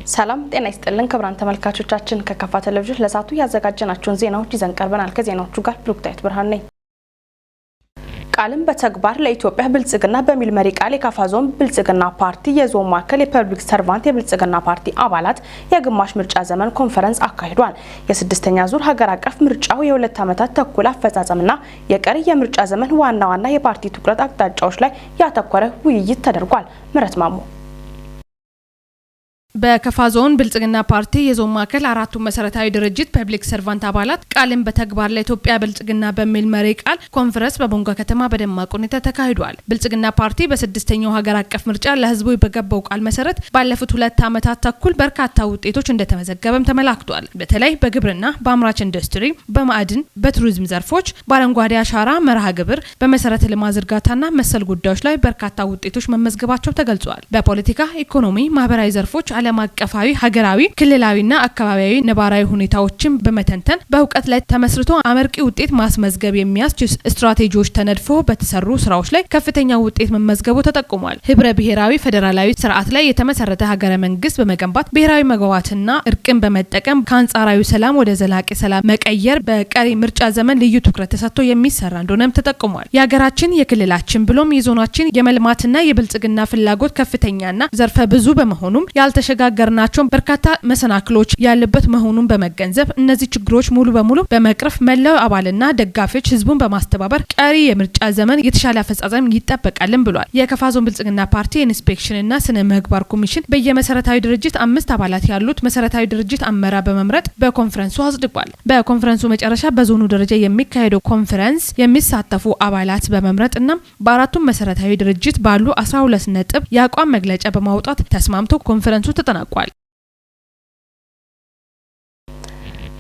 ሰላም ጤና ይስጥልን ክብራን ተመልካቾቻችን ከካፋ ቴሌቪዥን ለሳቱ ያዘጋጀናቸውን ዜናዎች ይዘን ቀርበናል። ከዜናዎቹ ጋር ብሩክታይት ብርሃን ነኝ። ቃልን በተግባር ለኢትዮጵያ ብልጽግና በሚል መሪ ቃል የካፋ ዞን ብልጽግና ፓርቲ የዞን ማዕከል የፐብሊክ ሰርቫንት የብልጽግና ፓርቲ አባላት የግማሽ ምርጫ ዘመን ኮንፈረንስ አካሂዷል። የስድስተኛ ዙር ሀገር አቀፍ ምርጫው የሁለት ዓመታት ተኩል አፈጻጸምና የቀሪ የምርጫ ዘመን ዋና የፓርቲ ትኩረት አቅጣጫዎች ላይ ያተኮረ ውይይት ተደርጓል። ምረት ማሙ በካፋ ዞን ብልጽግና ፓርቲ የዞን ማዕከል አራቱ መሰረታዊ ድርጅት ፐብሊክ ሰርቫንት አባላት ቃልን በተግባር ለኢትዮጵያ ብልጽግና በሚል መሪ ቃል ኮንፈረንስ በቦንጋ ከተማ በደማቅ ሁኔታ ተካሂዷል። ብልጽግና ፓርቲ በስድስተኛው ሀገር አቀፍ ምርጫ ለህዝቡ በገባው ቃል መሰረት ባለፉት ሁለት ዓመታት ተኩል በርካታ ውጤቶች እንደተመዘገበም ተመላክቷል። በተለይ በግብርና፣ በአምራች ኢንዱስትሪ፣ በማዕድን፣ በቱሪዝም ዘርፎች፣ በአረንጓዴ አሻራ መርሃ ግብር፣ በመሰረተ ልማት ዝርጋታና መሰል ጉዳዮች ላይ በርካታ ውጤቶች መመዝገባቸው ተገልጿል። በፖለቲካ፣ ኢኮኖሚ፣ ማህበራዊ ዘርፎች ዓለም አቀፋዊ፣ ሀገራዊ፣ ክልላዊና አካባቢያዊ ነባራዊ ሁኔታዎችን በመተንተን በእውቀት ላይ ተመስርቶ አመርቂ ውጤት ማስመዝገብ የሚያስችል ስትራቴጂዎች ተነድፎ በተሰሩ ስራዎች ላይ ከፍተኛ ውጤት መመዝገቡ ተጠቁሟል። ህብረ ብሔራዊ ፌዴራላዊ ስርዓት ላይ የተመሰረተ ሀገረ መንግስት በመገንባት ብሔራዊ መግባባትና እርቅን በመጠቀም ከአንጻራዊ ሰላም ወደ ዘላቂ ሰላም መቀየር በቀሪ ምርጫ ዘመን ልዩ ትኩረት ተሰጥቶ የሚሰራ እንደሆነም ተጠቁሟል። የሀገራችን የክልላችን ብሎም የዞናችን የመልማትና የብልጽግና ፍላጎት ከፍተኛና ዘርፈ ብዙ በመሆኑም ያልተሸጋገርናቸው በርካታ መሰናክሎች ያለበት መሆኑን በመገንዘብ እነዚህ ችግሮች ሙሉ በሙሉ በመቅረፍ መላው አባልና ደጋፊዎች ህዝቡን በማስተባበር ቀሪ የምርጫ ዘመን የተሻለ አፈጻጸም ይጠበቃልን ብሏል። የካፋ ዞን ብልጽግና ፓርቲ ኢንስፔክሽንና ስነ ምግባር ኮሚሽን በየመሰረታዊ ድርጅት 5 አባላት ያሉት መሰረታዊ ድርጅት አመራር በመምረጥ በኮንፈረንሱ አጽድቋል። በኮንፈረንሱ መጨረሻ በዞኑ ደረጃ የሚካሄደው ኮንፈረንስ የሚሳተፉ አባላት በመምረጥና በአራቱም መሰረታዊ ድርጅት ባሉ 12 ነጥብ የአቋም መግለጫ በማውጣት ተስማምቶ ኮንፈረንሱ ተጠናቋል።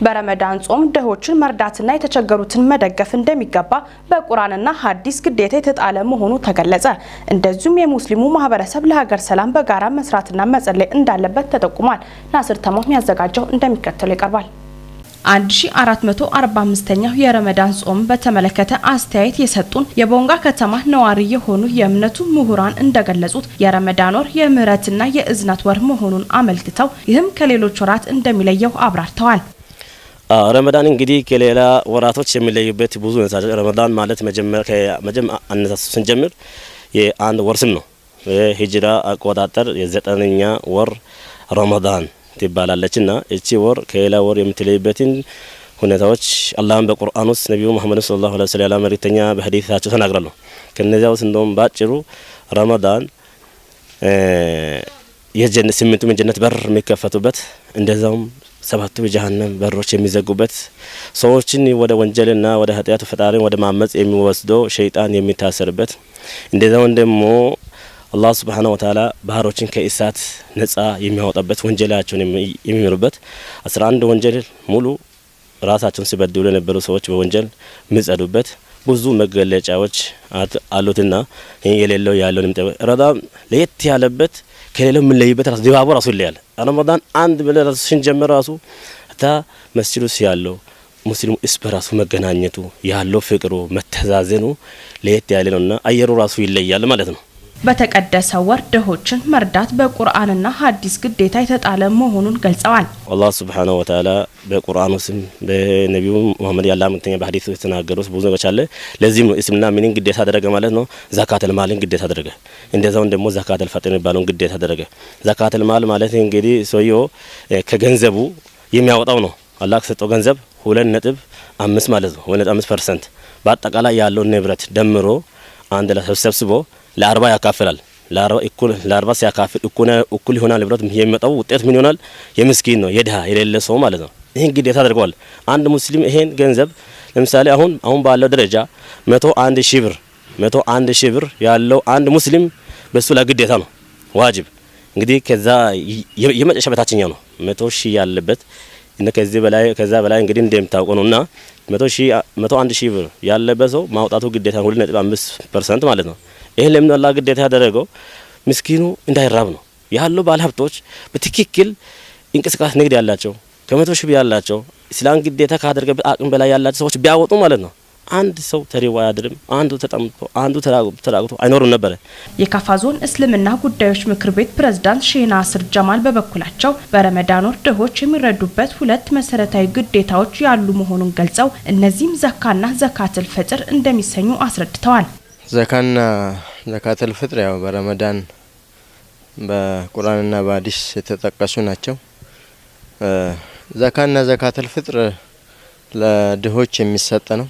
በረመዳን ጾም ድሆችን መርዳትና የተቸገሩትን መደገፍ እንደሚገባ በቁርአንና ሐዲስ ግዴታ የተጣለ መሆኑ ተገለጸ። እንደዚሁም የሙስሊሙ ማህበረሰብ ለሀገር ሰላም በጋራ መስራትና መጸለይ እንዳለበት ተጠቁሟል። ናስር ተሞም ያዘጋጀው እንደሚከተለው ይቀርባል። 1445ኛው የረመዳን ጾም በተመለከተ አስተያየት የሰጡን የቦንጋ ከተማ ነዋሪ የሆኑ የእምነቱ ምሁራን እንደገለጹት የረመዳን ወር የምህረትና የእዝነት ወር መሆኑን አመልክተው ይህም ከሌሎች ወራት እንደሚለየው አብራርተዋል። ረመዳን እንግዲህ ከሌላ ወራቶች የሚለዩበት ብዙ ነው። ረመዳን ማለት መጀመሪያ አነሳሱ ስንጀምር የአንድ ወር ስም ነው። የሂጅራ አቆጣጠር የ9ኛ ወር ረመዳን ትባላለችና እቺ ወር ከሌላ ወር የምትለይበትን ሁኔታዎች አላህም በቁርአን ውስጥ ነብዩ መሐመድ ሰለላሁ ዐለይሂ ወሰለም መሪተኛ በሐዲሳቸው ተናግረዋል። ከነዚያው እንደውም ባጭሩ ረመዳን የጀነት 8ቱ የጀነት በር የሚከፈቱበት እንደዛውም 7ቱ የጀሃነም በሮች የሚዘጉበት ሰዎችን ወደ ወንጀልና ወደ ኃጢአቱ ፈጣሪን ወደ ማመጽ የሚወስደው ሸይጣን የሚታሰርበት እንደዛው ደግሞ አላህ Subhanahu Wa Ta'ala ባህሮችን ከእሳት ነፃ የሚያወጣበት ወንጀላቸውን የሚምሩበት 11 ወንጀል ሙሉ ራሳቸውን ሲበድሉ የነበሩ ሰዎች በወንጀል የሚጸዱበት ብዙ መገለጫዎች አሉትና የሌለው ያለውን ረመዳን ለየት ያለበት ከሌላው ምን ለይበት ራሱ ዲባቡ ራሱ ይለያል። ረመዳን አንድ ብለን ራሱ ስንጀምር ራሱ መስጂዱ ያለው ሙስሊሙ እስበራሱ መገናኘቱ ያለው ፍቅሩ መተዛዘኑ ለየት ያለ ነውና አየሩ ራሱ ይለያል ማለት ነው። በተቀደሰው ወር ድሆችን መርዳት በቁርአንና ሐዲስ ግዴታ የተጣለ መሆኑን ገልጸዋል። አላህ Subhanahu Wa Ta'ala በቁርአኑ ስም በነብዩ መሐመድ ያላህ መልእክተኛ በሐዲስ የተናገሩት ብዙ ነገሮች አለ። ለዚህም ነው እስልምና ምንን ግዴታ አደረገ ማለት ነው። ዘካተል ማልን ግዴታ አደረገ። እንደዛው ደግሞ ዘካተል ፈጥር የሚባለውን ግዴታ አደረገ። ዘካተል ማል ማለት እንግዲህ ሰውየው ከገንዘቡ የሚያወጣው ነው። አላህ ከሰጠው ገንዘብ 2.5 ማለት ነው 2.5% በአጠቃላይ ያለው ንብረት ደምሮ አንድ ላይ ተሰብስቦ ለ40 ያካፍላል። ለ40 ሲያካፍል እኩል ይሆናል ንብረት የሚመጣው ውጤት ምን ይሆናል? የምስኪን ነው የድሃ የሌለ ሰው ማለት ነው። ይሄን ግዴታ አድርጓል። አንድ ሙስሊም ይሄን ገንዘብ ለምሳሌ አሁን ባለው ደረጃ 101 ሺህ ብር ያለው አንድ ሙስሊም በሱ ላይ ግዴታ ነው ዋጅብ። እንግዲህ ከዛ የመጨረሻ በታችኛው ነው 100 ሺህ ያለበት እና ከዛ በላይ እንግዲህ እንደምታውቁ ነውና 101 ሺህ ብር ያለበት ሰው ማውጣቱ ግዴታ 2.5% ማለት ነው። ይሄ ለምን አላህ ግዴታ ያደረገው ምስኪኑ እንዳይራብ ነው። ያለው ባለሀብቶች በትክክል እንቅስቃሴ ንግድ ያላቸው ከ100 ሺህ ያላቸው እስላም ግዴታ ካደረገበት አቅም በላይ ያላቸው ሰዎች ቢያወጡ ማለት ነው አንድ ሰው ተሪዋ ያድርም አንዱ ተጠምቶ አንዱ ተራቁቶ አይኖርም ነበር። የካፋ ዞን እስልምና ጉዳዮች ምክር ቤት ፕሬዝዳንት ሼህ ናስር ጀማል በበኩላቸው በረመዳን ወር ድሆች የሚረዱበት ሁለት መሰረታዊ ግዴታዎች ያሉ መሆኑን ገልጸው እነዚህም ዘካና ዘካተል ፍጥር እንደሚሰኙ አስረድተዋል። ዘካና ዘካተል ፍጥር ያው በረመዳን በቁርአንና በሐዲስ የተጠቀሱ ናቸው። ዘካና ዘካተል ፍጥር ለድሆች የሚሰጥ ነው።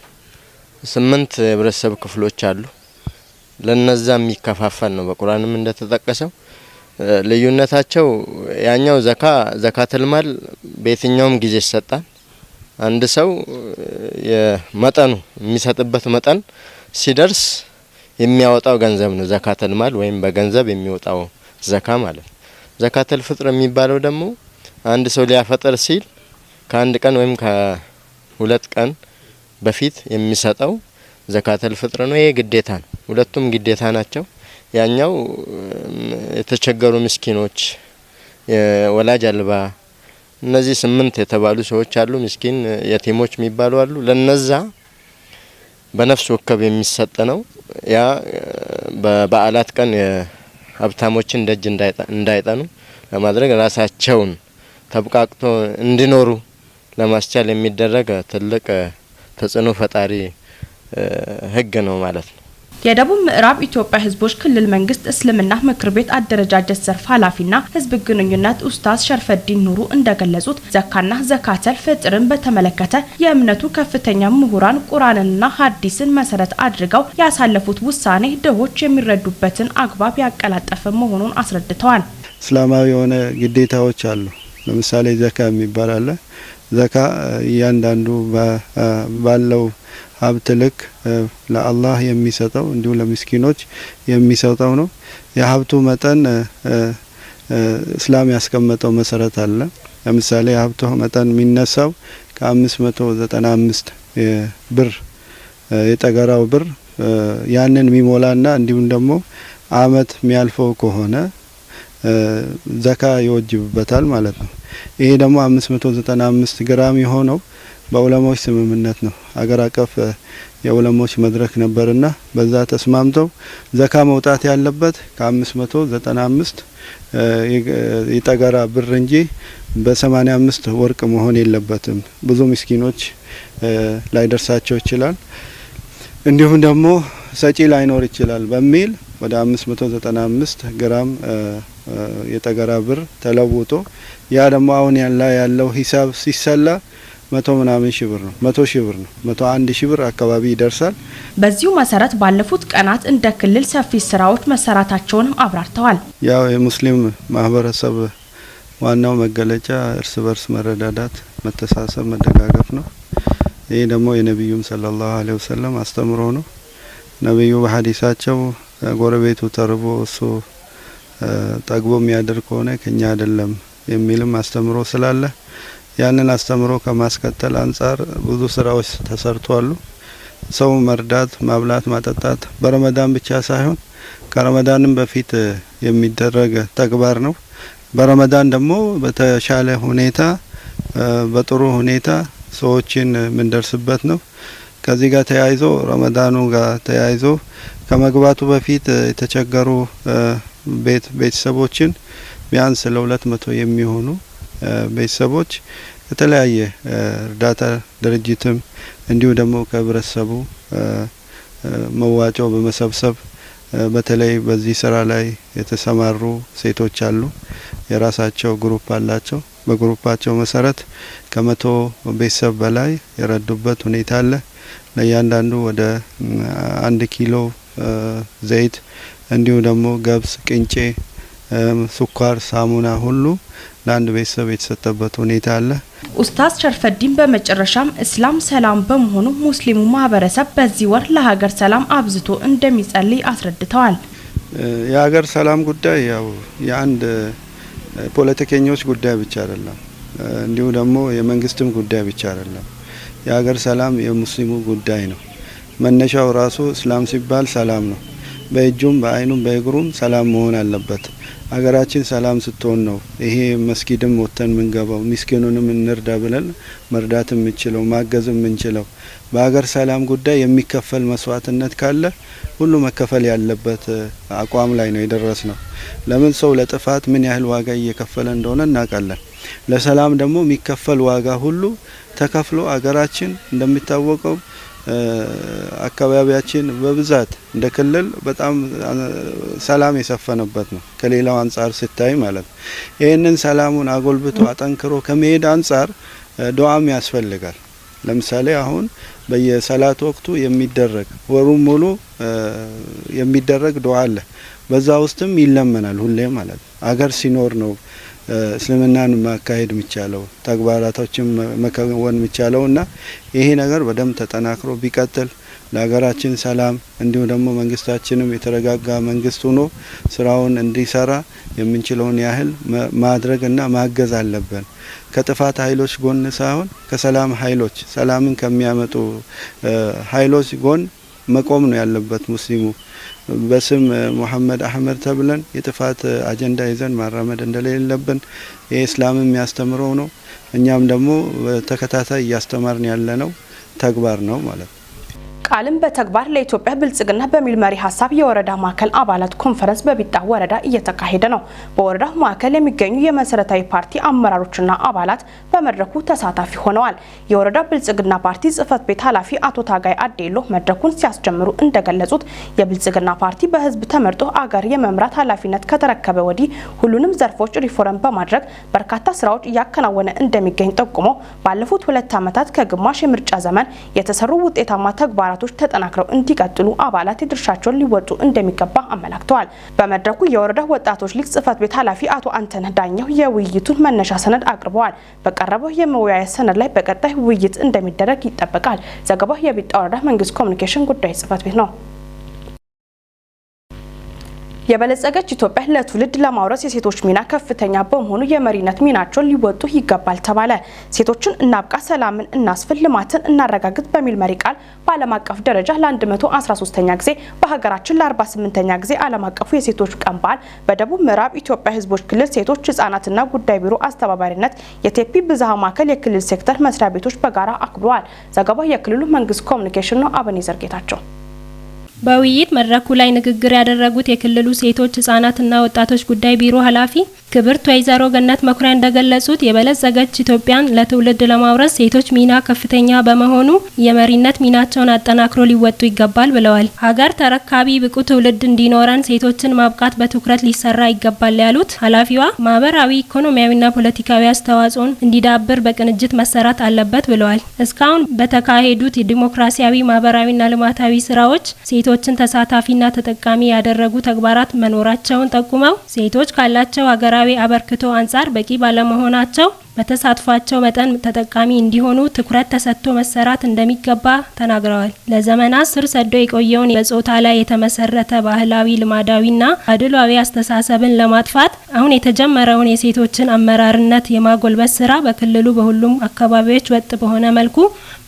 8 የህብረተሰብ ክፍሎች አሉ። ለነዛ የሚከፋፈል ነው። በቁርአንም እንደተጠቀሰው ልዩነታቸው ያኛው ዘካተል ማል በየትኛውም ጊዜ ይሰጣል። አንድ ሰው የመጠኑ የሚሰጥበት መጠን ሲደርስ የሚያወጣው ገንዘብ ነው ዘካተል ማል ወይም በገንዘብ የሚወጣው ዘካ ማለት ነው። ዘካተል ፍጥር የሚባለው ደግሞ አንድ ሰው ሊያፈጥር ሲል ከአንድ ቀን ወይም ከሁለት ቀን በፊት የሚሰጠው ዘካተል ፍጥር ነው። ይሄ ግዴታ ነው። ሁለቱም ግዴታ ናቸው። ያኛው የተቸገሩ ምስኪኖች፣ ወላጅ አልባ እነዚህ 8 የተባሉ ሰዎች አሉ። ምስኪን የቲሞች የሚባሉ አሉ። ለነዛ በነፍስ ወከብ የሚሰጥ ነው። ያ በበዓላት ቀን ሀብታሞችን ደጅ እንዳይጠኑ ለማድረግ ራሳቸውን ተብቃቅቶ እንዲኖሩ ለማስቻል የሚደረግ ትልቅ ተጽዕኖ ፈጣሪ ህግ ነው ማለት ነው። የደቡብ ምዕራብ ኢትዮጵያ ህዝቦች ክልል መንግስት እስልምና ምክር ቤት አደረጃጀት ዘርፍ ኃላፊና ህዝብ ግንኙነት ኡስታዝ ሸርፈዲን ኑሩ እንደገለጹት ዘካና ዘካተል ፍጥርን በተመለከተ የእምነቱ ከፍተኛ ምሁራን ቁርአንና ሐዲስን መሰረት አድርገው ያሳለፉት ውሳኔ ድሆች የሚረዱበትን አግባብ ያቀላጠፈ መሆኑን አስረድተዋል። እስላማዊ የሆነ ግዴታዎች አሉ። ለምሳሌ ዘካ የሚባል አለ። ዘካ እያንዳንዱ ባለው ሀብት ልክ ለአላህ የሚሰጠው እንዲሁ ለምስኪኖች የሚሰጠው ነው። የሀብቱ መጠን እስላም ያስቀመጠው መሰረት አለ። ለምሳሌ የሀብቱ መጠን የሚነሳው ከ595 ብር የጠገራው ብር ያንን የሚሞላና እንዲሁም ደግሞ አመት የሚያልፈው ከሆነ ዘካ ይወጅብበታል ማለት ነው። ይሄ ደግሞ 595 ግራም የሆነው በዑለሞች ስምምነት ነው። አገር አቀፍ የዑለሞች መድረክ ነበርና በዛ ተስማምተው ዘካ መውጣት ያለበት ከ595 የጠገራ ብር እንጂ በ85 ወርቅ መሆን የለበትም። ብዙ ምስኪኖች ላይደርሳቸው ይችላል፣ እንዲሁም ደግሞ ሰጪ ላይኖር ይችላል በሚል ወደ 595 ግራም የጠገራ ብር ተለውጦ ያ ደግሞ አሁን ያለው ሂሳብ ሲሰላ 100 ምናምን ሺህ ብር ነው። 100 ሺህ ብር ነው። 101 ሺህ ብር አካባቢ ይደርሳል። በዚሁ መሰረት ባለፉት ቀናት እንደ ክልል ሰፊ ስራዎች መሰራታቸውንም አብራርተዋል። ያው የሙስሊም ማህበረሰብ ዋናው መገለጫ እርስ በርስ መረዳዳት፣ መተሳሰብ፣ መደጋገፍ ነው። ይሄ ደግሞ የነብዩም ሰለላሁ ዐለይሂ ወሰለም አስተምሮ ነው። ነብዩ በሐዲሳቸው ጎረቤቱ ተርቦ እሱ ጠግቦ የሚያደርግ ከሆነ ከኛ አይደለም የሚልም አስተምሮ ስላለ ያንን አስተምሮ ከማስከተል አንጻር ብዙ ስራዎች ተሰርቷሉ። ሰው መርዳት፣ ማብላት፣ ማጠጣት በረመዳን ብቻ ሳይሆን ከረመዳንም በፊት የሚደረግ ተግባር ነው። በረመዳን ደግሞ በተሻለ ሁኔታ በጥሩ ሁኔታ ሰዎችን ምንደርስበት ነው። ከዚህ ጋር ተያይዞ ረመዳኑ ጋር ተያይዞ ከመግባቱ በፊት የተቸገሩ ቤተሰቦችን ቢያንስ ለ200 የሚሆኑ ቤተሰቦች ከተለያየ እርዳታ ድርጅትም እንዲሁ ደግሞ ከህብረተሰቡ መዋጮ በመሰብሰብ በተለይ በዚህ ስራ ላይ የተሰማሩ ሴቶች አሉ። የራሳቸው ግሩፕ አላቸው። በግሩፓቸው መሰረት ከ100 ቤተሰብ በላይ የረዱበት ሁኔታ አለ። ለእያንዳንዱ ወደ 1 ኪሎ ዘይት እንዲሁ ደግሞ ገብስ፣ ቅንጬ፣ ስኳር፣ ሳሙና ሁሉ ለአንድ ቤተሰብ የተሰጠበት ሁኔታ አለ። ኡስታዝ ሸርፈዲን በመጨረሻም እስላም ሰላም በመሆኑ ሙስሊሙ ማህበረሰብ በዚህ ወር ለሀገር ሰላም አብዝቶ እንደሚጸልይ አስረድተዋል። የሀገር ሰላም ጉዳይ ያው የአንድ ፖለቲከኞች ጉዳይ ብቻ አይደለም፣ እንዲሁ ደግሞ የመንግስትም ጉዳይ ብቻ አይደለም። የሀገር ሰላም የሙስሊሙ ጉዳይ ነው። መነሻው ራሱ እስላም ሲባል ሰላም ነው። በእጁም በአይኑም በእግሩም ሰላም መሆን አለበት። ሀገራችን ሰላም ስትሆን ነው ይሄ መስጊድም ወጥተን ምንገባው ምስኪኑንም እንርዳ ብለን መርዳት የምንችለው ማገዝ የምንችለው። በሀገር ሰላም ጉዳይ የሚከፈል መስዋዕትነት ካለ ሁሉ መከፈል ያለበት አቋም ላይ ነው የደረስነው። ለምን ሰው ለጥፋት ምን ያህል ዋጋ እየከፈለ እንደሆነ እናውቃለን። ለሰላም ደግሞ የሚከፈል ዋጋ ሁሉ ተከፍሎ ሀገራችን እንደሚታወቀው አካባቢያችን በብዛት እንደ ክልል በጣም ሰላም የሰፈነበት ነው ከሌላው አንጻር ሲታይ ማለት ነው። ይህንን ሰላሙን አጎልብቶ አጠንክሮ ከመሄድ አንጻር ዱዓም ያስፈልጋል። ለምሳሌ አሁን በየሰላት ወቅቱ የሚደረግ ወሩን ሙሉ የሚደረግ ዱዓ አለ። በዛ ውስጥም ይለመናል ሁሌ ማለት ነው። አገር ሲኖር ነው እስልምናን ማካሄድ የሚቻለው ተግባራቶችን መከወን የሚቻለውና ይሄ ነገር በደንብ ተጠናክሮ ቢቀጥል ለሀገራችን ሰላም እንዲሁ ደግሞ መንግስታችንም የተረጋጋ መንግስት ሆኖ ስራውን እንዲሰራ የምንችለውን ያህል ማድረግና ማገዝ አለብን። ከጥፋት ኃይሎች ጎን ሳይሆን ከሰላም ኃይሎች ሰላምን ከሚያመጡ ኃይሎች ጎን መቆም ነው ያለበት ሙስሊሙ። በስም መሐመድ አህመድ ተብለን የጥፋት አጀንዳ ይዘን ማራመድ እንደሌለብን የእስላም የሚያስተምረው ነው። እኛም ደግሞ ተከታታይ እያስተማርን ያለነው ተግባር ነው ማለት ነው። ቃልን በተግባር ለኢትዮጵያ ብልጽግና በሚል መሪ ሀሳብ የወረዳ ማዕከል አባላት ኮንፈረንስ በቢጣ ወረዳ እየተካሄደ ነው። በወረዳው ማዕከል የሚገኙ የመሰረታዊ ፓርቲ አመራሮችና አባላት በመድረኩ ተሳታፊ ሆነዋል። የወረዳው ብልጽግና ፓርቲ ጽህፈት ቤት ኃላፊ አቶ ታጋይ አዴሎ መድረኩን ሲያስጀምሩ እንደገለጹት የብልጽግና ፓርቲ በህዝብ ተመርጦ አገር የመምራት ኃላፊነት ከተረከበ ወዲህ ሁሉንም ዘርፎች ሪፎርም በማድረግ በርካታ ስራዎች እያከናወነ እንደሚገኝ ጠቁሞ ባለፉት 2 ዓመታት ከግማሽ የምርጫ ዘመን የተሰሩ ውጤታማ ተግባራቶች ተጠናክረው እንዲቀጥሉ አባላት የድርሻቸውን ሊወጡ እንደሚገባ አመላክተዋል። በመድረኩ የወረዳው ወጣቶች ሊግ ጽህፈት ቤት ኃላፊ አቶ አንተነህ ዳኘው የውይይቱን መነሻ ሰነድ አቅርበዋል። በቀረበው የመወያያ ሰነድ ላይ በቀጣይ ውይይት እንደሚደረግ ይጠበቃል። ዘገባው የቢጣ ወረዳ መንግስት ኮሚኒኬሽን ጉዳይ ጽህፈት ቤት ነው። የበለጸገች ኢትዮጵያ ለትውልድ ለማውረስ የሴቶች ሚና ከፍተኛ በመሆኑ የመሪነት ሚናቸውን ሊወጡ ይገባል ተባለ። ሴቶችን እናብቃ፣ ሰላምን እናስፍን፣ ልማትን እናረጋግጥ በሚል መሪ ቃል በዓለም አቀፍ ደረጃ ለ113ኛ ጊዜ በሀገራችን ለ48ኛ ጊዜ ዓለም አቀፉ የሴቶች ቀን በዓል በደቡብ ምዕራብ ኢትዮጵያ ህዝቦች ክልል ሴቶች ህጻናትና ጉዳይ ቢሮ አስተባባሪነት የቴፒ ብዝሃ ማዕከል የክልል ሴክተር መስሪያ ቤቶች በጋራ አክብረዋል። ዘገባው የክልሉ መንግስት ኮሚኒኬሽን ነው። አበኔዘር ጌታቸው በውይይት መድረኩ ላይ ንግግር ያደረጉት የክልሉ ሴቶች ህጻናትና ወጣቶች ጉዳይ ቢሮ ኃላፊ ክብርት ወይዘሮ ገነት መኩሪያ እንደገለጹት የበለጸገች ኢትዮጵያን ለትውልድ ለማውረስ ሴቶች ሚና ከፍተኛ በመሆኑ የመሪነት ሚናቸውን አጠናክሮ ሊወጡ ይገባል ብለዋል። ሀገር ተረካቢ ብቁ ትውልድ እንዲኖረን ሴቶችን ማብቃት በትኩረት ሊሰራ ይገባል ያሉት ኃላፊዋ ማህበራዊ፣ ኢኮኖሚያዊና ፖለቲካዊ አስተዋጽኦን እንዲዳብር በቅንጅት መሰራት አለበት ብለዋል። እስካሁን በተካሄዱት የዲሞክራሲያዊ ማህበራዊና ልማታዊ ስራዎች ሴቶችን ተሳታፊና ተጠቃሚ ያደረጉ ተግባራት መኖራቸውን ጠቁመው ሴቶች ካላቸው ሀገራዊ አበርክቶ አንጻር በቂ ባለመሆናቸው በተሳትፏቸው መጠን ተጠቃሚ እንዲሆኑ ትኩረት ተሰጥቶ መሰራት እንደሚገባ ተናግረዋል። ለዘመናት ስር ሰዶ የቆየውን በጾታ ላይ የተመሰረተ ባህላዊ ልማዳዊና አድሏዊ አስተሳሰብን ለማጥፋት አሁን የተጀመረውን የሴቶችን አመራርነት የማጎልበት ስራ በክልሉ በሁሉም አካባቢዎች ወጥ በሆነ መልኩ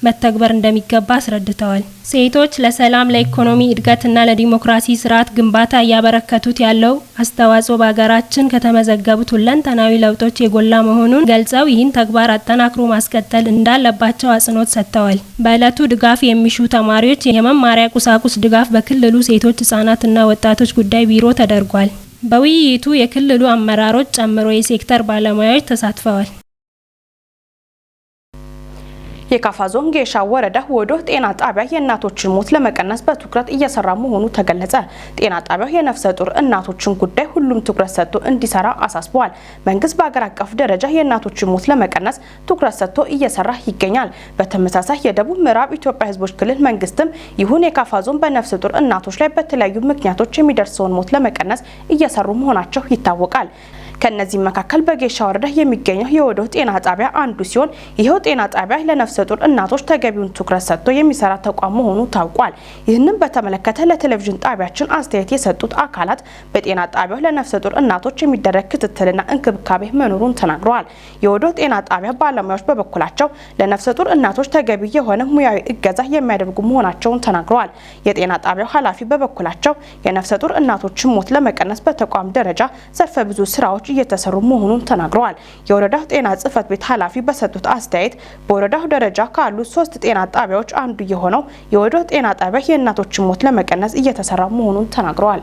መተግበር እንደሚገባ አስረድተዋል። ሴቶች ለሰላም፣ ለኢኮኖሚ እድገትና ለዲሞክራሲ ስርዓት ግንባታ እያበረከቱት ያለው አስተዋጽኦ በሀገራችን ከተመዘገቡት ሁለንተናዊ ለውጦች የጎላ መሆኑን ገልጸው ይህን ተግባር አጠናክሮ ማስቀጠል እንዳለባቸው አጽንኦት ሰጥተዋል። በዕለቱ ድጋፍ የሚሹ ተማሪዎች የመማሪያ ቁሳቁስ ድጋፍ በክልሉ ሴቶች ህጻናትና ወጣቶች ጉዳይ ቢሮ ተደርጓል። በውይይቱ የክልሉ አመራሮች ጨምሮ የሴክተር ባለሙያዎች ተሳትፈዋል። የካፋ ዞን ጌሻ ወረዳ ወዶ ጤና ጣቢያ የእናቶችን ሞት ለመቀነስ በትኩረት እየሰራ መሆኑ ተገለጸ። ጤና ጣቢያው የነፍሰ ጡር እናቶችን ጉዳይ ሁሉም ትኩረት ሰጥቶ እንዲሰራ አሳስበዋል። መንግስት በአገር አቀፍ ደረጃ የእናቶችን ሞት ለመቀነስ ትኩረት ሰጥቶ እየሰራ ይገኛል። በተመሳሳይ የደቡብ ምዕራብ ኢትዮጵያ ህዝቦች ክልል መንግስትም ይሁን የካፋ ዞን በነፍሰ ጡር እናቶች ላይ በተለያዩ ምክንያቶች የሚደርሰውን ሞት ለመቀነስ እየሰሩ መሆናቸው ይታወቃል። ከነዚህ መካከል በጌሻ ወረዳ የሚገኘው የወዶ ጤና ጣቢያ አንዱ ሲሆን ይሄው ጤና ጣቢያ ለነፍሰ ጡር እናቶች ተገቢውን ትኩረት ሰጥቶ የሚሰራ ተቋም መሆኑ ታውቋል። ይህንን በተመለከተ ለቴሌቪዥን ጣቢያችን አስተያየት የሰጡት አካላት በጤና ጣቢያው ለነፍሰ ጡር እናቶች የሚደረግ ክትትልና እንክብካቤ መኖሩን ተናግረዋል። የወዶ ጤና ጣቢያ ባለሙያዎች በበኩላቸው ለነፍሰ ጡር እናቶች ተገቢ የሆነ ሙያዊ እገዛ የሚያደርጉ መሆናቸውን ተናግረዋል። የጤና ጣቢያው ኃላፊ በበኩላቸው የነፍሰ ጡር እናቶችን ሞት ለመቀነስ በተቋም ደረጃ ዘርፈ ብዙ ስራዎች እየተሰሩ መሆኑን ተናግረዋል። የወረዳው ጤና ጽሕፈት ቤት ኃላፊ በሰጡት አስተያየት በወረዳው ደረጃ ካሉ 3 ጤና ጣቢያዎች አንዱ የሆነው የወዶ ጤና ጣቢያ የእናቶችን ሞት ለመቀነስ እየተሰራ መሆኑን ተናግረዋል።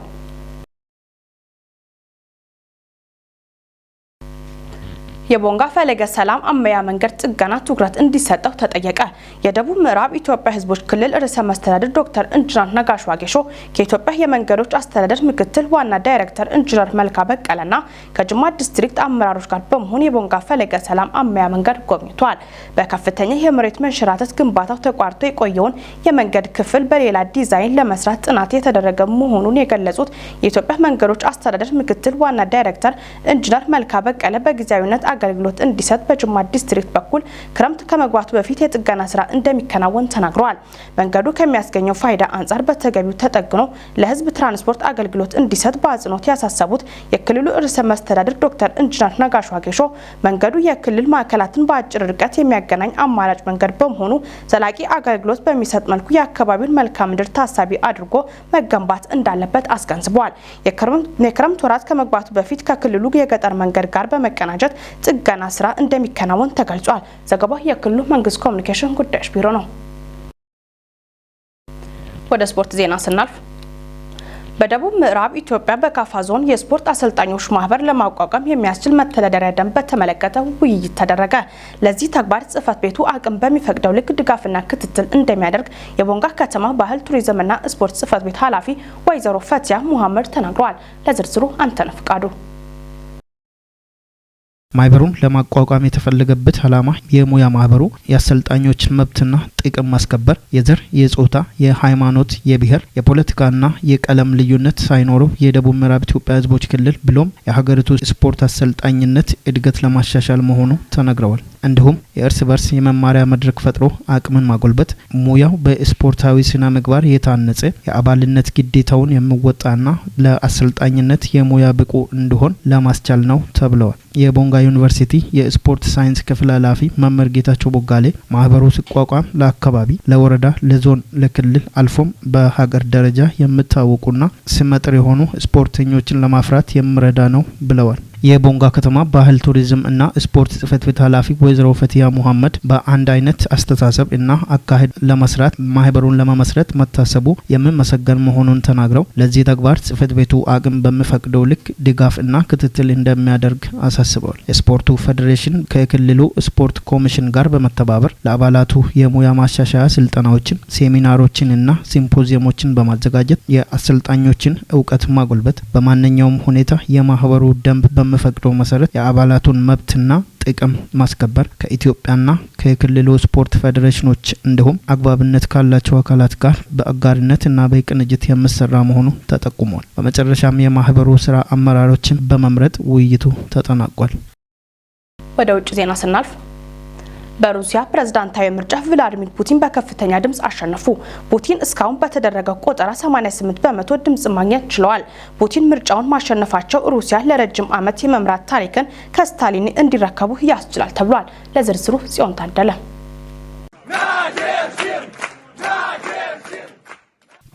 የቦንጋ ፈለገ ሰላም አመያ መንገድ ጥገና ትኩረት እንዲሰጠው ተጠየቀ። የደቡብ ምዕራብ ኢትዮጵያ ሕዝቦች ክልል ርዕሰ መስተዳድር ዶክተር ኢንጂነር ነጋሽ ዋጌሾ ከኢትዮጵያ የመንገዶች አስተዳደር ምክትል ዋና ዳይሬክተር ኢንጂነር መልካ በቀለና ከጅማ ዲስትሪክት አመራሮች ጋር በመሆን የቦንጋ ፈለገ ሰላም አመያ መንገድ ጎብኝቷል። በከፍተኛ የመሬት መንሸራተት ግንባታው ተቋርጦ የቆየውን የመንገድ ክፍል በሌላ ዲዛይን ለመስራት ጥናት የተደረገ መሆኑን የገለጹት የኢትዮጵያ መንገዶች አስተዳደር ምክትል ዋና ዳይሬክተር ኢንጂነር መልካ በቀለ በጊዜያዊነት አገልግሎት እንዲሰጥ በጅማ ዲስትሪክት በኩል ክረምት ከመግባቱ በፊት የጥገና ስራ እንደሚከናወን ተናግረዋል። መንገዱ ከሚያስገኘው ፋይዳ አንጻር በተገቢው ተጠግኖ ለህዝብ ትራንስፖርት አገልግሎት እንዲሰጥ በአጽንኦት ያሳሰቡት የክልሉ ርዕሰ መስተዳድር ዶክተር ኢንጂነር ነጋሽ ዋጌሾ መንገዱ የክልል ማዕከላትን በአጭር ርቀት የሚያገናኝ አማራጭ መንገድ በመሆኑ ዘላቂ አገልግሎት በሚሰጥ መልኩ የአካባቢውን መልክዓ ምድር ታሳቢ አድርጎ መገንባት እንዳለበት አስገንዝበዋል። የክረምት ወራት ከመግባቱ በፊት ከክልሉ የገጠር መንገድ ጋር በመቀናጀት ጥገና ስራ እንደሚከናወን ተገልጿል። ዘገባው የክልሉ መንግስት ኮሚኒኬሽን ጉዳዮች ቢሮ ነው። ወደ ስፖርት ዜና ስናልፍ በደቡብ ምዕራብ ኢትዮጵያ በካፋ ዞን የስፖርት አሰልጣኞች ማህበር ለማቋቋም የሚያስችል መተዳደሪያ ደንብ በተመለከተ ውይይት ተደረገ። ለዚህ ተግባር ጽሕፈት ቤቱ አቅም በሚፈቅደው ልክ ድጋፍና ክትትል እንደሚያደርግ የቦንጋ ከተማ ባህል ቱሪዝምና ስፖርት ጽሕፈት ቤት ኃላፊ ወይዘሮ ፈቲያ ሙሐመድ ተናግረዋል። ለዝርዝሩ አንተነህ ፍቃዱ። ማህበሩን ለማቋቋም የተፈለገበት ዓላማ የሙያ ማህበሩ የአሰልጣኞችን መብትና ጥቅም ማስከበር፣ የዘር፣ የጾታ፣ የሃይማኖት፣ የብሔር፣ የፖለቲካና የቀለም ልዩነት ሳይኖረው የደቡብ ምዕራብ ኢትዮጵያ ሕዝቦች ክልል ብሎም የሀገሪቱ ስፖርት አሰልጣኝነት እድገት ለማሻሻል መሆኑ ተነግረዋል። እንዲሁም የእርስ በርስ የመማሪያ መድረክ ፈጥሮ አቅምን ማጎልበት፣ ሙያው በስፖርታዊ ስነ ምግባር የታነጸ የአባልነት ግዴታውን የሚወጣና ለአሰልጣኝነት የሙያ ብቁ እንዲሆን ለማስቻል ነው ተብለዋል። የቦንጋ ዩኒቨርሲቲ የስፖርት ሳይንስ ክፍል ኃላፊ መምህር ጌታቸው ቦጋሌ ማህበሩ ሲቋቋም ለአካባቢ፣ ለወረዳ፣ ለዞን፣ ለክልል አልፎም በሀገር ደረጃ የሚታወቁና ስመጥር የሆኑ ስፖርተኞችን ለማፍራት የሚረዳ ነው ብለዋል። የቦንጋ ከተማ ባህል ቱሪዝም እና ስፖርት ጽሕፈት ቤት ኃላፊ ወይዘሮ ፈቲያ ሙሐመድ በአንድ አይነት አስተሳሰብ እና አካሄድ ለመስራት ማህበሩን ለመመስረት መታሰቡ የሚመሰገን መሆኑን ተናግረው ለዚህ ተግባር ጽሕፈት ቤቱ አቅም በሚፈቅደው ልክ ድጋፍ እና ክትትል እንደሚያደርግ አሳስበዋል። የስፖርቱ ፌዴሬሽን ከክልሉ ስፖርት ኮሚሽን ጋር በመተባበር ለአባላቱ የሙያ ማሻሻያ ስልጠናዎችን፣ ሴሚናሮችን እና ሲምፖዚየሞችን በማዘጋጀት የአሰልጣኞችን እውቀት ማጎልበት፣ በማንኛውም ሁኔታ የማህበሩ ደንብ በሚፈቅደው መሰረት የአባላቱን መብትና ጥቅም ማስከበር ከኢትዮጵያና ከክልሉ ስፖርት ፌዴሬሽኖች እንዲሁም አግባብነት ካላቸው አካላት ጋር በአጋርነትና በቅንጅት የሚሰራ መሆኑ ተጠቁሟል። በመጨረሻም የማህበሩ ስራ አመራሮችን በመምረጥ ውይይቱ ተጠናቋል። ወደ ውጭ ዜና ስናልፍ በሩሲያ ፕሬዝዳንታዊ ምርጫ ቭላዲሚር ፑቲን በከፍተኛ ድምጽ አሸነፉ። ፑቲን እስካሁን በተደረገው ቆጠራ 88% ድምጽ ማግኘት ችለዋል። ፑቲን ምርጫውን ማሸነፋቸው ሩሲያ ለረጅም ዓመት የመምራት ታሪክን ከስታሊን እንዲረከቡ ያስችላል ተብሏል። ለዝርዝሩ ጽዮን ታደለ።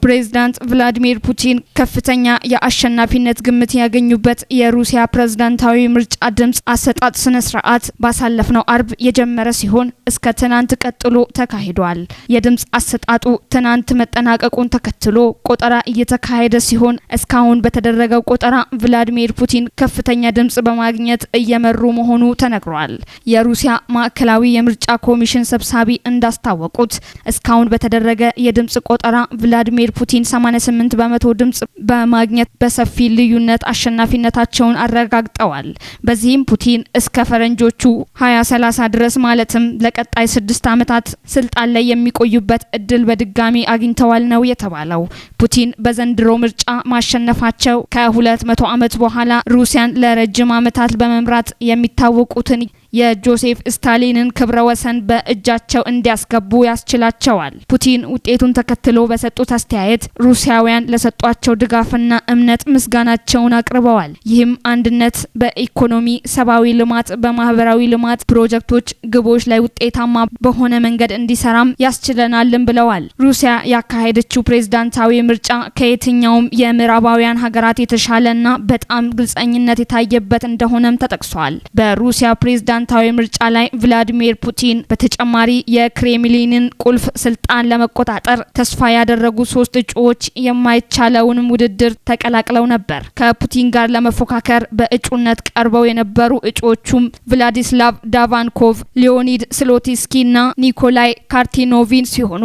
ፕሬዝዳንት ቭላዲሚር ፑቲን ከፍተኛ የአሸናፊነት ግምት ያገኙበት የሩሲያ ፕሬዝዳንታዊ ምርጫ ድምጽ አሰጣጥ ስነ ስርዓት ባሳለፍነው አርብ የጀመረ ሲሆን እስከ ትናንት ቀጥሎ ተካሂዷል። የድምጽ አሰጣጡ ትናንት መጠናቀቁን ተከትሎ ቆጠራ እየተካሄደ ሲሆን እስካሁን በተደረገው ቆጠራ ቭላዲሚር ፑቲን ከፍተኛ ድምጽ በማግኘት እየመሩ መሆኑ ተነግሯል። የሩሲያ ማዕከላዊ የምርጫ ኮሚሽን ሰብሳቢ እንዳስታወቁት እስካሁን በተደረገ የድምጽ ቆጠራ ቭላዲሚር ቭላዲሚር ፑቲን 88 በመቶ ድምጽ በማግኘት በሰፊ ልዩነት አሸናፊነታቸውን አረጋግጠዋል። በዚህም ፑቲን እስከ ፈረንጆቹ 2030 ድረስ ማለትም ለቀጣይ 6 ዓመታት ስልጣን ላይ የሚቆዩበት እድል በድጋሚ አግኝተዋል ነው የተባለው። ፑቲን በዘንድሮ ምርጫ ማሸነፋቸው ከ200 ዓመት በኋላ ሩሲያን ለረጅም ዓመታት በመምራት የሚታወቁትን የጆሴፍ ስታሊንን ክብረ ወሰን በእጃቸው እንዲያስገቡ ያስችላቸዋል። ፑቲን ውጤቱን ተከትሎ በሰጡት አስተያየት ሩሲያውያን ለሰጧቸው ድጋፍና እምነት ምስጋናቸውን አቅርበዋል። ይህም አንድነት በኢኮኖሚ፣ ሰብአዊ ልማት፣ በማህበራዊ ልማት ፕሮጀክቶች ግቦች ላይ ውጤታማ በሆነ መንገድ እንዲሰራም ያስችለናልም ብለዋል። ሩሲያ ያካሄደችው ፕሬዝዳንታዊ ምርጫ ከየትኛውም የምዕራባውያን ሀገራት የተሻለና በጣም ግልጸኝነት የታየበት እንደሆነም ተጠቅሷል። በሩሲያ ፕሬዝዳንታዊ ምርጫ ላይ ቭላዲሚር ፑቲን በተጨማሪ የክሬምሊንን ቁልፍ ስልጣን ለመቆጣጠር ተስፋ ያደረጉ 3 እጩዎች የማይቻለውንም ውድድር ተቀላቅለው ነበር። ከፑቲን ጋር ለመፎካከር በእጩነት ቀርበው የነበሩ እጩዎቹም ቭላዲስላቭ ዳቫንኮቭ፣ ሊዮኒድ ስሎቲስኪና ኒኮላይ ካርቲኖቪን ሲሆኑ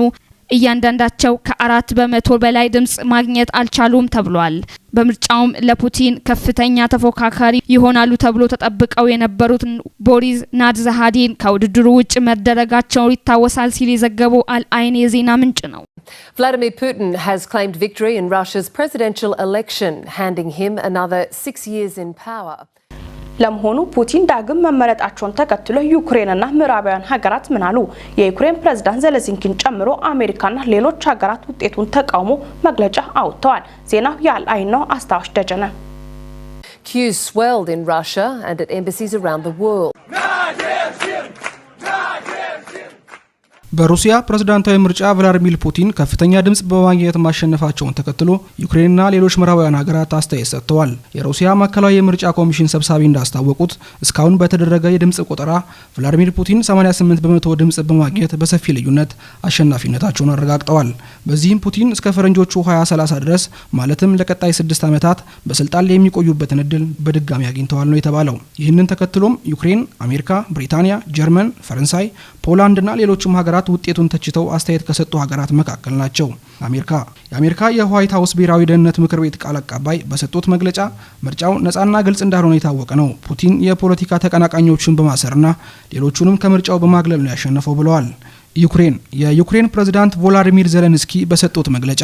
እያንዳንዳቸው ከ4 በመቶ በላይ ድምጽ ማግኘት አልቻሉም ተብሏል። በምርጫውም ለፑቲን ከፍተኛ ተፎካካሪ ይሆናሉ ተብሎ ተጠብቀው የነበሩት ቦሪስ ናድዛሃዲን ከውድድሩ ውጭ መደረጋቸው ይታወሳል ሲል የዘገበው አልአይን የዜና ምንጭ ነው። Vladimir Putin has claimed victory in Russia's presidential election, handing him another 6 years in power. ለመሆኑ ፑቲን ዳግም መመረጣቸውን ተከትሎ ዩክሬንና ምዕራባውያን ሀገራት ምን አሉ? የዩክሬን ፕሬዝዳንት ዘለንስኪን ጨምሮ አሜሪካና ሌሎች ሀገራት ውጤቱን ተቃውሞ መግለጫ አውጥተዋል። ዜናው የአልአይን ነው። አስታዋሽ ደጀነ። Queues swelled in Russia and at embassies around the world. በሩሲያ ፕሬዝዳንታዊ ምርጫ ቭላዲሚር ፑቲን ከፍተኛ ድምጽ በማግኘት ማሸነፋቸውን ተከትሎ ዩክሬንና ሌሎች ምዕራባውያን ሀገራት አስተያየት ሰጥተዋል። የሩሲያ ማዕከላዊ የምርጫ ኮሚሽን ሰብሳቢ እንዳስታወቁት እስካሁን በተደረገ የድምጽ ቆጠራ ቭላዲሚር ፑቲን 88 በመቶ ድምጽ በማግኘት በሰፊ ልዩነት አሸናፊነታቸውን አረጋግጠዋል። በዚህም ፑቲን እስከ ፈረንጆቹ 2030 ድረስ ማለትም ለቀጣይ 6 ዓመታት በስልጣን ላይ የሚቆዩበትን እድል በድጋሚ አግኝተዋል ነው የተባለው። ይህንን ተከትሎም ዩክሬን፣ አሜሪካ፣ ብሪታንያ፣ ጀርመን፣ ፈረንሳይ፣ ፖላንድና ሌሎችም ሀገራት ውጤቱን ተችተው አስተያየት ከሰጡ ሀገራት መካከል ናቸው። የአሜሪካ የዋይት ሃውስ ብሔራዊ ደህንነት ምክር ቤት ቃል አቀባይ በሰጡት መግለጫ ምርጫው ነጻና ግልጽ እንዳልሆነ የታወቀ ነው። ፑቲን የፖለቲካ ተቀናቃኞቹን በማሰርና ሌሎቹንም ከምርጫው በማግለል ነው ያሸነፈው ብለዋል። የዩክሬን ፕሬዝዳንት ቮሎዲሚር ዜሌንስኪ በሰጡት መግለጫ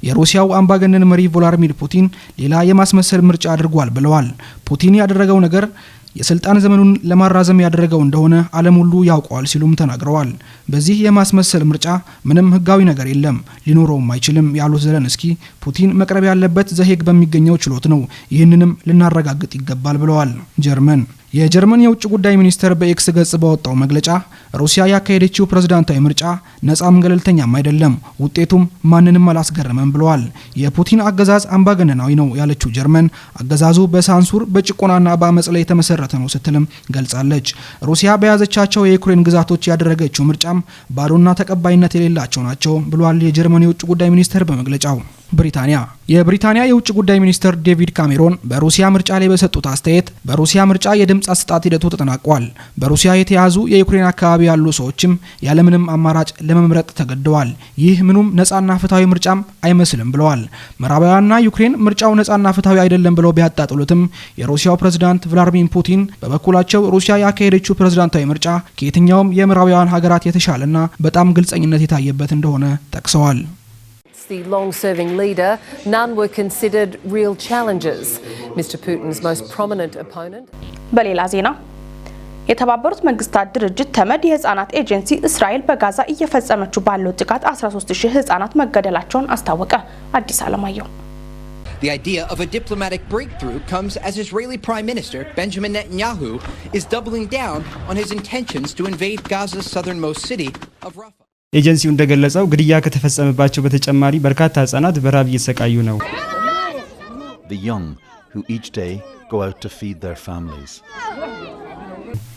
የሩሲያው አምባገነን መሪ ቮሎዲሚር ፑቲን ሌላ የማስመሰል ምርጫ አድርጓል ብለዋል። ፑቲን ያደረገው ነገር የስልጣን ዘመኑን ለማራዘም ያደረገው እንደሆነ ዓለም ሁሉ ያውቀዋል ሲሉም ተናግረዋል። በዚህ የማስመሰል ምርጫ ምንም ህጋዊ ነገር የለም፣ ሊኖረውም አይችልም ያሉት ዜሌንስኪ ፑቲን መቅረብ ያለበት ዘሄግ በሚገኘው ችሎት ነው፣ ይህንንም ልናረጋግጥ ይገባል ብለዋል። የጀርመን የውጭ ጉዳይ ሚኒስተር በኤክስ ገጽ ባወጣው መግለጫ ሩሲያ ያካሄደችው ፕሬዝዳንታዊ ምርጫ ነጻም ገለልተኛም አይደለም፣ ውጤቱም ማንንም አላስገረመም ብለዋል። የፑቲን አገዛዝ አምባገነናዊ ነው ያለችው ጀርመን አገዛዙ በሳንሱር በጭቆናና በአመጽ ላይ የተመሰረተ ነው ስትልም ገልጻለች። ሩሲያ በያዘቻቸው የዩክሬን ግዛቶች ያደረገችው ምርጫም ባዶና ተቀባይነት የሌላቸው ናቸው ብሏል የጀርመን የውጭ ጉዳይ ሚኒስተር በመግለጫው። የብሪታንያ የውጭ ጉዳይ ሚኒስትር ዴቪድ ካሜሮን በሩሲያ ምርጫ ላይ በሰጡት አስተያየት በሩሲያ ምርጫ የድምጽ አሰጣጥ ሂደቱ ተጠናቋል። በሩሲያ የተያዙ የዩክሬን አካባቢ ያሉ ሰዎችም ያለምንም አማራጭ ለመምረጥ ተገደዋል። ይህ ምኑም ነጻና ፍትሃዊ ምርጫም አይመስልም ብለዋል። ምዕራባውያንና ዩክሬን ምርጫው ነጻና ፍትሃዊ አይደለም ብለው ቢያጣጥሉትም የሩሲያው ፕሬዝዳንት ቭላዲሚር ፑቲን በበኩላቸው ሩሲያ ያካሄደችው ፕሬዝዳንታዊ ምርጫ ከየትኛውም የምዕራባውያን ሀገራት የተሻለና በጣም ግልጸኝነት የታየበት እንደሆነ ጠቅሰዋል። The long-serving leader, none were considered real challenges. Mr. Putin's most prominent opponent. በሌላ ዜና የተባበሩት መንግስታት ድርጅት ተመድ የህፃናት ኤጀንሲ እስራኤል በጋዛ እየፈጸመችው ባለው ጥቃት 13000 ህፃናት መገደላቸውን አስታወቀ። አዲስ አለማየሁ The idea of a diplomatic breakthrough comes as Israeli Prime Minister Benjamin Netanyahu is doubling down on his intentions to invade Gaza's southernmost city of Rafah. ኤጀንሲው እንደገለጸው ግድያ ከተፈጸመባቸው በተጨማሪ በርካታ ህጻናት በራብ እየተሰቃዩ ነው። The young who each day go out to feed their families.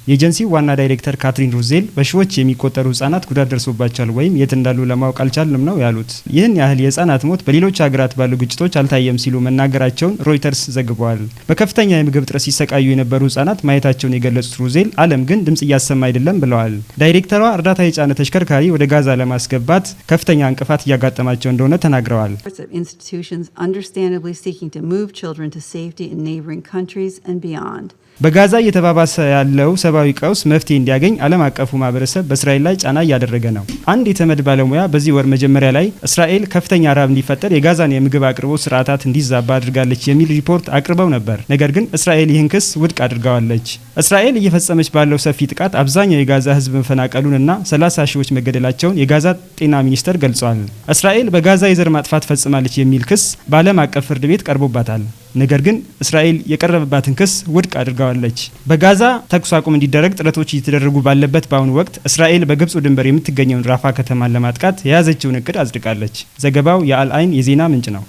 የኤጀንሲው ዋና ዳይሬክተር ካትሪን ሩዜል በሺዎች የሚቆጠሩ ህጻናት ጉዳት ደርሶባቸዋል ወይም የት እንዳሉ ለማወቅ አልቻልንም ነው ያሉት። ይህን ያህል የህጻናት ሞት በሌሎች ሀገራት ባሉ ግጭቶች አልታየም ሲሉ መናገራቸውን ሮይተርስ ዘግቧል። በከፍተኛ የምግብ እጥረት ሲሰቃዩ የነበሩ ህጻናት ማየታቸውን የገለጹት ሩዜል ዓለም ግን ድምጽ እያሰማ አይደለም ብለዋል። ዳይሬክተሯ እርዳታ የጫነ ተሽከርካሪ ወደ ጋዛ ለማስገባት ከፍተኛ እንቅፋት እያጋጠማቸው እንደሆነ ተናግረዋል። በጋዛ እየተባባሰ ያለው ሰብአዊ ቀውስ መፍትሄ እንዲያገኝ ዓለም አቀፉ ማህበረሰብ በእስራኤል ላይ ጫና እያደረገ ነው። አንድ የተመድ ባለሙያ በዚህ ወር መጀመሪያ ላይ እስራኤል ከፍተኛ ረሃብ እንዲፈጠር የጋዛን የምግብ አቅርቦት ስርዓታት እንዲዛባ አድርጋለች የሚል ሪፖርት አቅርበው ነበር። ነገር ግን እስራኤል ይህን ክስ ውድቅ አድርጋዋለች። እስራኤል እየፈጸመች ባለው ሰፊ ጥቃት አብዛኛው የጋዛ ህዝብ መፈናቀሉንና 30 ሺዎች መገደላቸውን የጋዛ ጤና ሚኒስቴር ገልጿል። እስራኤል በጋዛ የዘር ማጥፋት ፈጽማለች የሚል ክስ በዓለም አቀፍ ፍርድ ቤት ቀርቦባታል። ነገር ግን እስራኤል የቀረበባትን ክስ ውድቅ አድርጋዋለች። በጋዛ ተኩስ አቁም እንዲደረግ ጥረቶች እየተደረጉ ባለበት በአሁኑ ወቅት እስራኤል በግብጽ ድንበር የምትገኘውን ራፋ ከተማን ለማጥቃት የያዘችውን እቅድ አጽድቃለች። ዘገባው የአልአይን የዜና ምንጭ ነው።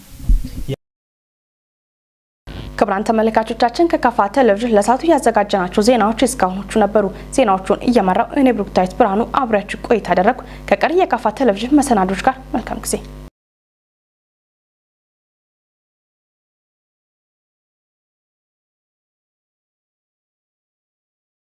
ክቡራን ተመልካቾቻችን ከካፋ ቴሌቪዥን ለሳቱ ያዘጋጀናቸው ዜናዎች እስካሁኖቹ ነበሩ። ዜናዎቹን እየመራው እኔ ብሩክታይት ብርሃኑ አብራችሁ ቆይታ አደረኩ። ከቀሪ የካፋ ቴሌቪዥን መሰናዶች ጋር መልካም ጊዜ